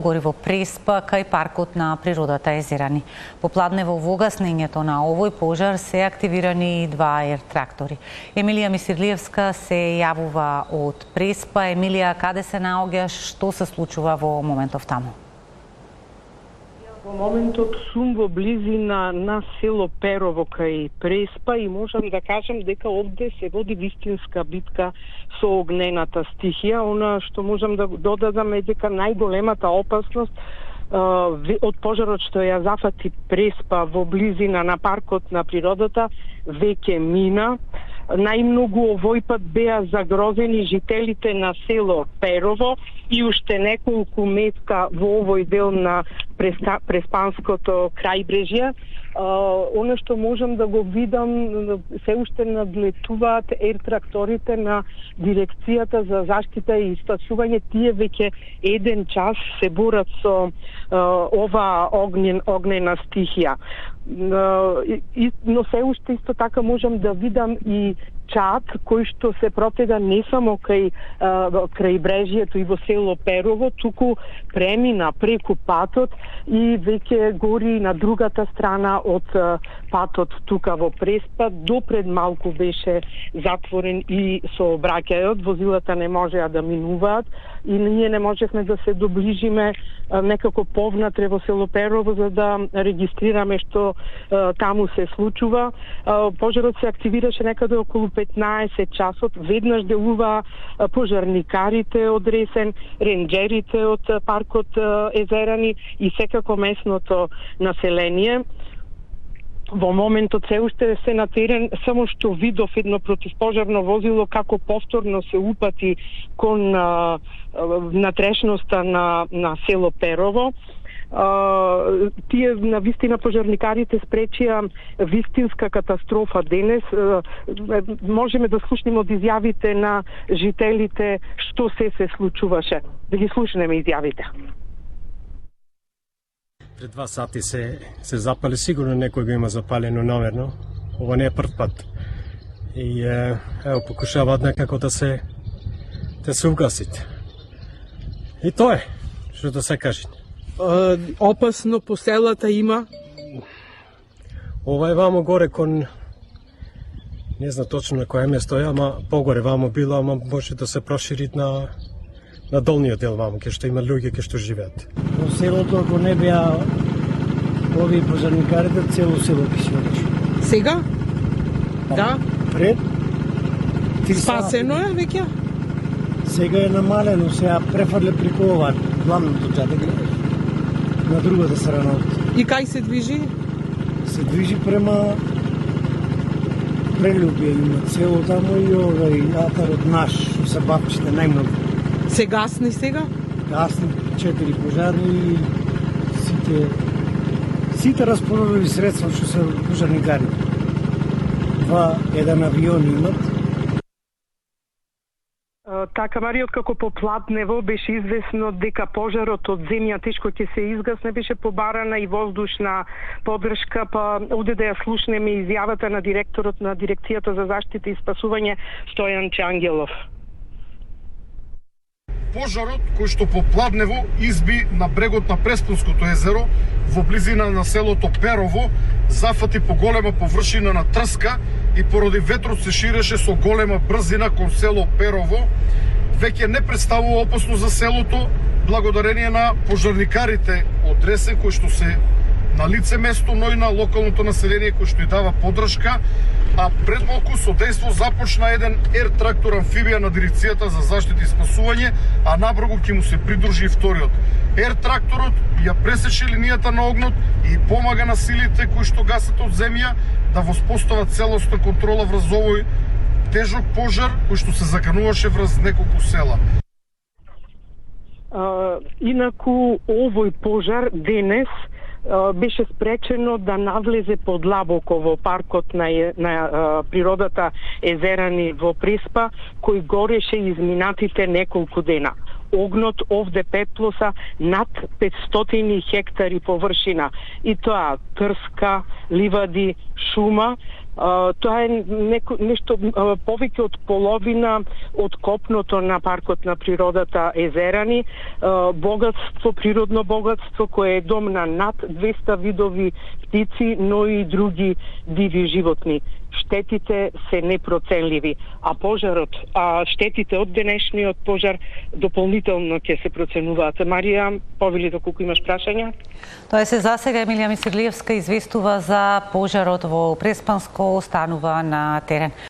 Гори во Преспа, кај паркот на природата Езерани. Попладнево во угаснењето на овој пожар се активирани 2 ер-трактори. Емилија Мисирлиевска се јавува од Преспа. Емилија, каде се наоѓаш? Што се случува во моментов таму? Во моментот сум во близина на село Перово кај Преспа и можам да кажам дека овде се води вистинска битка со огнената стихија. Она што можам да додадам е дека најголемата опасност од пожарот што ја зафати Преспа во близина на паркот на природата веќе мина. Најмногу овој пат беа загрозени жителите на село Перово и уште неколку места во овој дел на Преспанското крајбрежје. Оно што можам да го видам, се уште надлетуваат ер-тракторите на дирекцијата за заштита и спасување. Тие веќе 1 час се борат со ова огнена стихија. Но се уште исто така можам да видам и чад кој што се протега не само кај крајбрежјето и во село Перово, туку премина преку патот и веќе гори на другата страна од патот тука во Преспа. Допред малку беше затворен и сообраќајот, возилата не можеа да минуваат и ние не можевме да се доближиме некако повнатре во село Перово за да регистрираме што таму се случува. Пожарот се активираше некаде околу 15 часот. Веднаш делува пожарникарите од Ресен, ренџерите од паркот Езерани и секако местното население. Во моментот се уште се на терен, само што видов едно противпожарно возило како повторно се упати кон натрешноста на село Перово. Тие на вистина пожарникарите спречија вистинска катастрофа денес. Можеме да слушнеме од изјавите на жителите што се случуваше. Да ги слушнеме изјавите. Пред 2 сати се запали, сигурно некој го има запалено намерно. Ова не е прв пат. И ево покушаваат некако да се угасите. И тоа е, што да се каже. Опасно по селата има? Ова е вамо горе кон, не знам точно на која место е, ама погоре вамо било, ама може да се прошири на долниот дел вамо, ке што има луѓе ке што живеат. Во селото, ако не беа овие пожарникарите, цело село ке се одеше. Сега? Да. Пред? Спасено е веќе? Сега е намалено, сега префрле преку ова главното џаде, на другата страна. И кај се движи? Се движи према Прелюбие, има цело тамо и овај атарот наш, што се бавчите најмногу. Се гасни сега? Гасни 4 пожарни и сите расположени средства што се пожарникари. 1 авион имат. Така, Марио, како попладнево беше известно дека пожарот од земја тешко ќе се изгасне, беше побарана и воздушна поддршка, па овде да ја слушнеме изјавата на директорот на дирекцијата за заштита и спасување Стојан Чангелов. Пожарот кој што попладнево изби на брегот на Преспанското езеро во близина на селото Перово зафати по голема површина на трска и поради ветрот се ширеше со голема брзина кон село Перово. Веќе не представува опасност за селото благодарение на пожарникарите од Ресен кои што се на лице место, но и на локалното население кој што ја дава поддршка. А пред малку со дејство започна еден ер-трактор амфибија на дирекцијата за заштита и спасување, а набрзо ќе му се придружи и вториот. Ер-тракторот ја пресече линијата на огнот и помага на силите кои што гасат од земја да воспостават целосна контрола врз овој тежок пожар кој што се закануваше врз неколку села. Инаку овој пожар денес беше спречено да навлезе подлабоко во паркот на природата Езерани во Преспа, кој гореше изминатите неколку дена. Огнот овде пеплоса над 500 хектари површина. И тоа трска, ливади, шума. Тоа е нешто повеќе од половина од копното на паркот на природата Езерани, богатство, природно богатство кое е дом на над 200 видови птици, но и други диви животни. Штетите се непроценливи, а штетите од денешниот пожар дополнително ќе се проценуваат. Марија, повели доколку имаш прашања? Тоа се засега. Емилија Мисирлиевска известува за пожарот во Преспанско, останува на терен.